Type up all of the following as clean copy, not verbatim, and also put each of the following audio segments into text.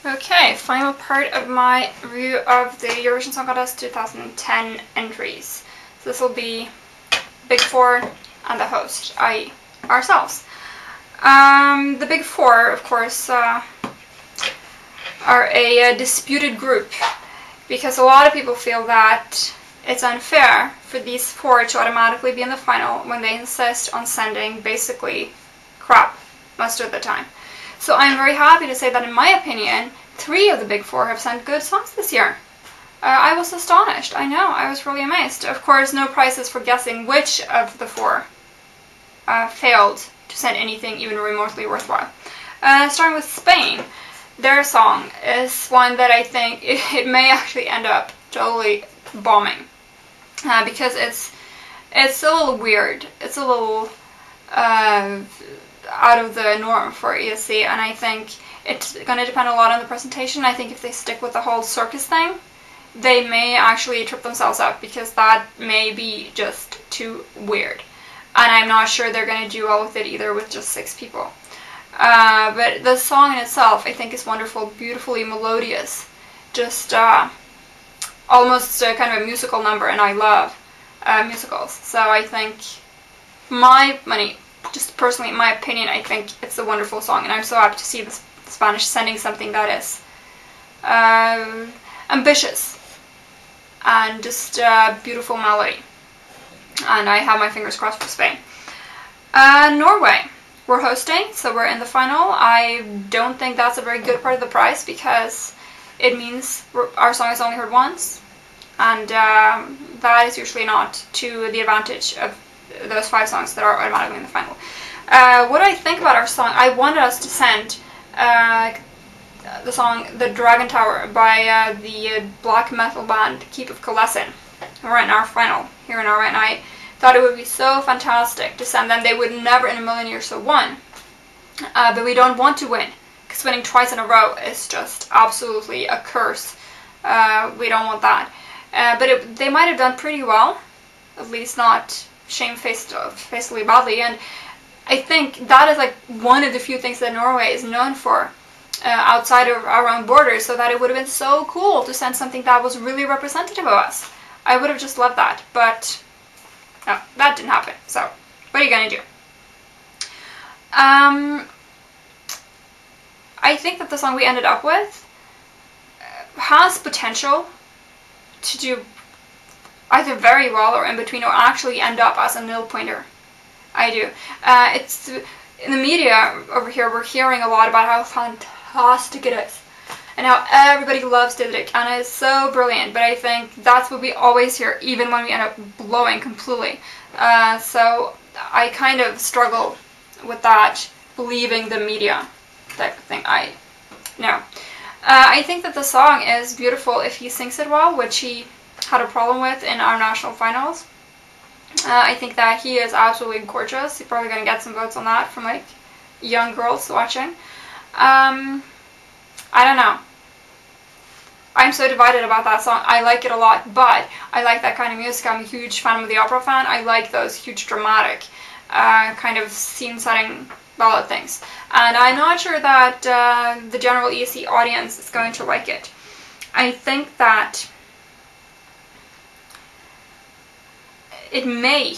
Okay, final part of my review of the Eurovision Song Contest 2010 entries. So this will be Big Four and the host, i.e. ourselves. The Big Four, of course, are a disputed group because a lot of people feel that it's unfair for these four to automatically be in the final when they insist on sending basically crap most of the time. So I'm very happy to say that in my opinion, 3 of the Big Four have sent good songs this year. I was astonished, I know, I was really amazed. Of course, no prizes for guessing which of the 4 failed to send anything even remotely worthwhile. Starting with Spain, their song is one that I think it may actually end up totally bombing. Because it's a little weird, it's a little out of the norm for ESC, and I think it's going to depend a lot on the presentation. I think if they stick with the whole circus thing, they may actually trip themselves up because that may be just too weird. And I'm not sure they're going to do well with it either with just 6 people. But the song in itself I think is wonderful, beautifully melodious, just almost kind of a musical number, and I love musicals. So I think my money, just personally in my opinion, I think it's a wonderful song, and I'm so happy to see the Spanish sending something that is ambitious and just beautiful melody. And I have my fingers crossed for Spain. Norway, we're hosting, so we're in the final. I don't think that's a very good part of the prize because it means our song is only heard once, and that is usually not to the advantage of those 5 songs that are automatically in the final. What do I think about our song? I wanted us to send the song The Dragon Tower by the black metal band Keep of Kalesin. We're in our final here in Norway, and I thought it would be so fantastic to send them. They would never in a million years have won. But we don't want to win, because winning twice in a row is just absolutely a curse. We don't want that. But they might have done pretty well, at least not shamefacedly badly, and I think that is like one of the few things that Norway is known for outside of our own borders, so that it would have been so cool to send something that was really representative of us. I would have just loved that, but no, that didn't happen, so what are you gonna do? I think that the song we ended up with has potential to do either very well or in between, or actually end up as a nil pointer. I do. It's in the media over here, we're hearing a lot about how fantastic it is and how everybody loves Didrik, and it's so brilliant, but I think that's what we always hear, even when we end up blowing completely. So I kind of struggle with that, believing the media type of thing. I think that the song is beautiful if he sings it well, which he had a problem with in our national finals. I think that he is absolutely gorgeous. He's probably going to get some votes on that from like young girls watching. I don't know. I'm so divided about that song. I like it a lot, but I like that kind of music. I'm a huge fan of the opera fan. I like those huge dramatic kind of scene-setting ballad things. And I'm not sure that the general ESC audience is going to like it. I think that it may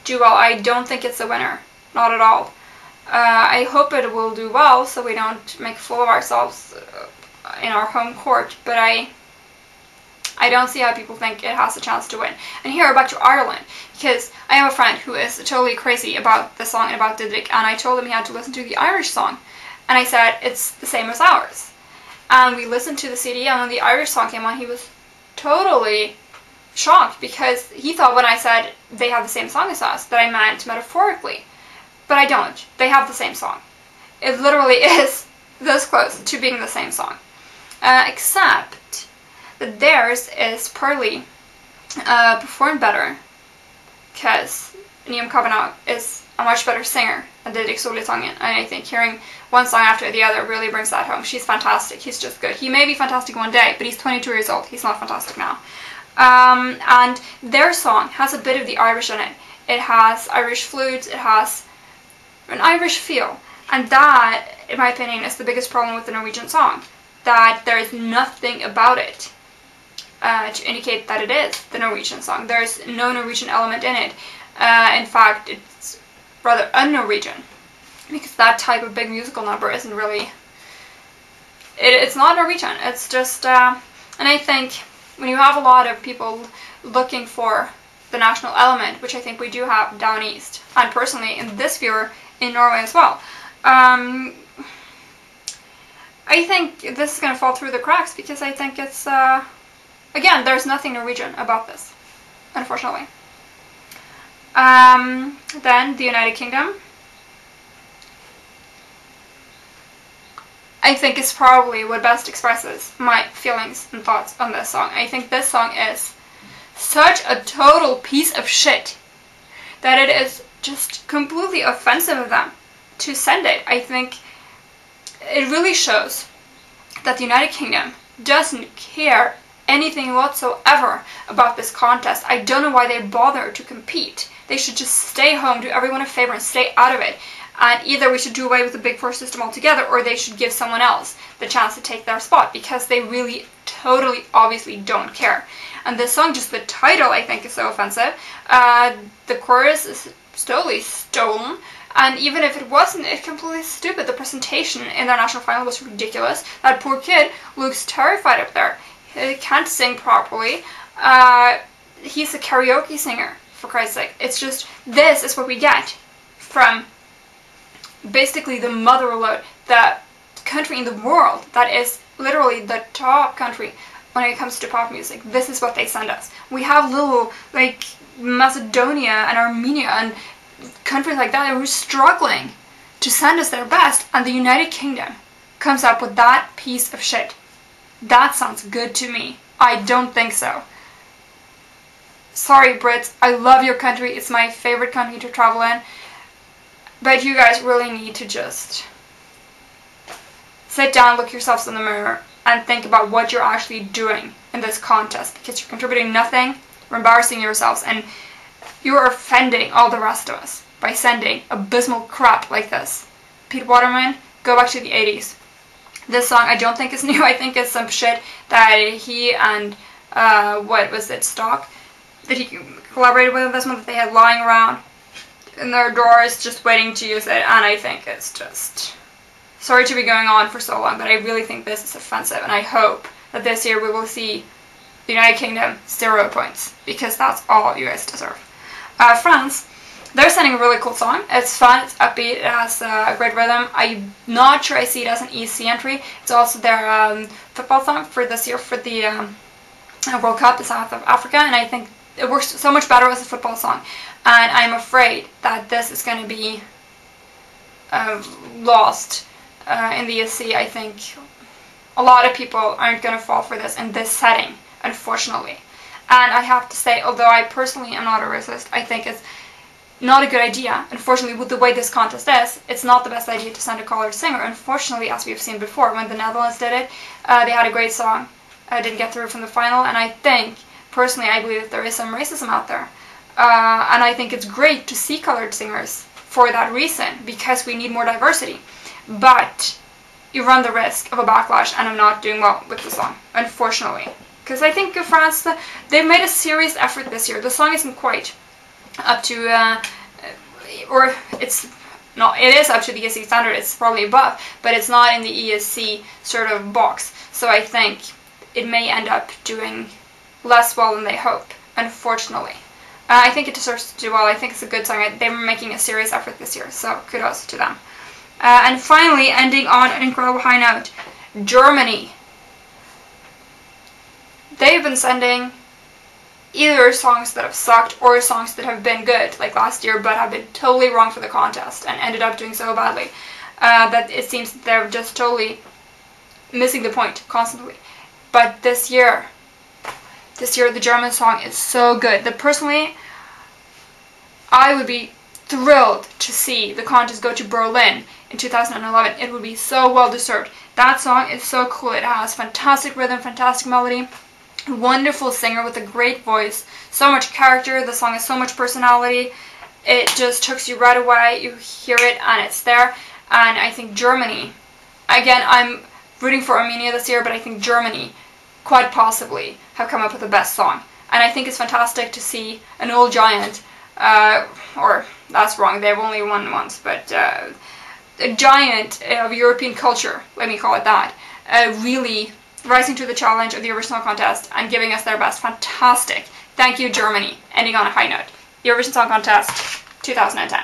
do well. I don't think it's a winner. Not at all. I hope it will do well so we don't make a fool of ourselves in our home court, but I don't see how people think it has a chance to win. And here, back to Ireland, because I have a friend who is totally crazy about the song and about Didrik, and I told him he had to listen to the Irish song. And I said, it's the same as ours. And we listened to the CD, and when the Irish song came on, he was totally shocked, because he thought when I said they have the same song as us that I meant metaphorically, but I don't. They have the same song. It literally is this close to being the same song, except that theirs is partly performed better because Niamh Kavanagh is a much better singer than Didrik Sollitongen, and I think hearing one song after the other really brings that home. She's fantastic. He's just good. He may be fantastic one day, but he's 22 years old. He's not fantastic now. And their song has a bit of the Irish in it. It has Irish flute, it has an Irish feel, and that, in my opinion, is the biggest problem with the Norwegian song. that there is nothing about it to indicate that it is the Norwegian song. There's no Norwegian element in it. In fact, it's rather un-Norwegian, because that type of big musical number isn't really... It's not Norwegian. It's just... and I think when you have a lot of people looking for the national element, which I think we do have down east, and personally in this viewer in Norway as well, I think this is going to fall through the cracks, because I think it's... again, there's nothing Norwegian about this, unfortunately. Then the United Kingdom. I think is probably what best expresses my feelings and thoughts on this song. I think this song is such a total piece of shit that it is just completely offensive of them to send it. I think it really shows that the United Kingdom doesn't care anything whatsoever about this contest. I don't know why they bother to compete. They should just stay home, do everyone a favor, and stay out of it. And either we should do away with the Big Four system altogether, or they should give someone else the chance to take their spot, because they really, totally, obviously don't care. And this song, just the title, I think is so offensive. The chorus is totally stolen. And even if it wasn't, it's completely stupid. The presentation in their national final was ridiculous. That poor kid looks terrified up there. He can't sing properly. He's a karaoke singer, for Christ's sake. It's just, this is what we get from basically the motherlode, the country in the world that is literally the top country when it comes to pop music. This is what they send us. We have little, like, Macedonia and Armenia and countries like that who are struggling to send us their best, and the United Kingdom comes up with that piece of shit. That sounds good to me. I don't think so. Sorry, Brits. I love your country. It's my favorite country to travel in. But you guys really need to just sit down, look yourselves in the mirror, and think about what you're actually doing in this contest, because you're contributing nothing, you're embarrassing yourselves, and you're offending all the rest of us by sending abysmal crap like this. Pete Waterman, go back to the 80s. This song I don't think is new. I think it's some shit that he and, what was it, Stock, that he collaborated with on this one, that they had lying around in their drawers just waiting to use it, and I think it's just... Sorry to be going on for so long, but I really think this is offensive, and I hope that this year we will see the United Kingdom 0 points, because that's all you guys deserve. France, they're sending a really cool song. It's fun, it's upbeat, it has a great rhythm. I'm not sure I see it as an ESC entry. It's also their football song for this year for the World Cup in South Africa, and I think it works so much better as a football song. And I'm afraid that this is going to be lost in the ESC. I think a lot of people aren't going to fall for this in this setting, unfortunately. And I have to say, although I personally am not a racist, I think it's not a good idea. Unfortunately, with the way this contest is, it's not the best idea to send a colored singer. Unfortunately, as we've seen before, when the Netherlands did it, they had a great song, didn't get through from the final, and I think, personally, I believe that there is some racism out there. And I think it's great to see colored singers for that reason, because we need more diversity. But you run the risk of a backlash and of not doing well with the song, unfortunately. Because I think France, they've made a serious effort this year. The song isn't quite up to, or it's not, it is up to the ESC standard, it's probably above, but it's not in the ESC sort of box. So I think it may end up doing less well than they hope, unfortunately. I think it deserves to do well. I think it's a good song. They were making a serious effort this year, so kudos to them. And finally, ending on an incredible high note, Germany. They've been sending either songs that have sucked or songs that have been good, like last year, but have been totally wrong for the contest and ended up doing so badly that it seems that they're just totally missing the point constantly. But this year the German song is so good that personally, I would be thrilled to see the contest go to Berlin in 2011. It would be so well deserved. That song is so cool. It has fantastic rhythm, fantastic melody, wonderful singer with a great voice, so much character. The song has so much personality. It just hooks you right away. You hear it and it's there. And I think Germany, again, I'm rooting for Armenia this year, but I think Germany, quite possibly, have come up with the best song. And I think it's fantastic to see an old giant, or that's wrong, they've only won once, but a giant of European culture, let me call it that, really rising to the challenge of the Eurovision Song Contest and giving us their best. Fantastic. Thank you, Germany. Ending on a high note. Eurovision Song Contest 2010.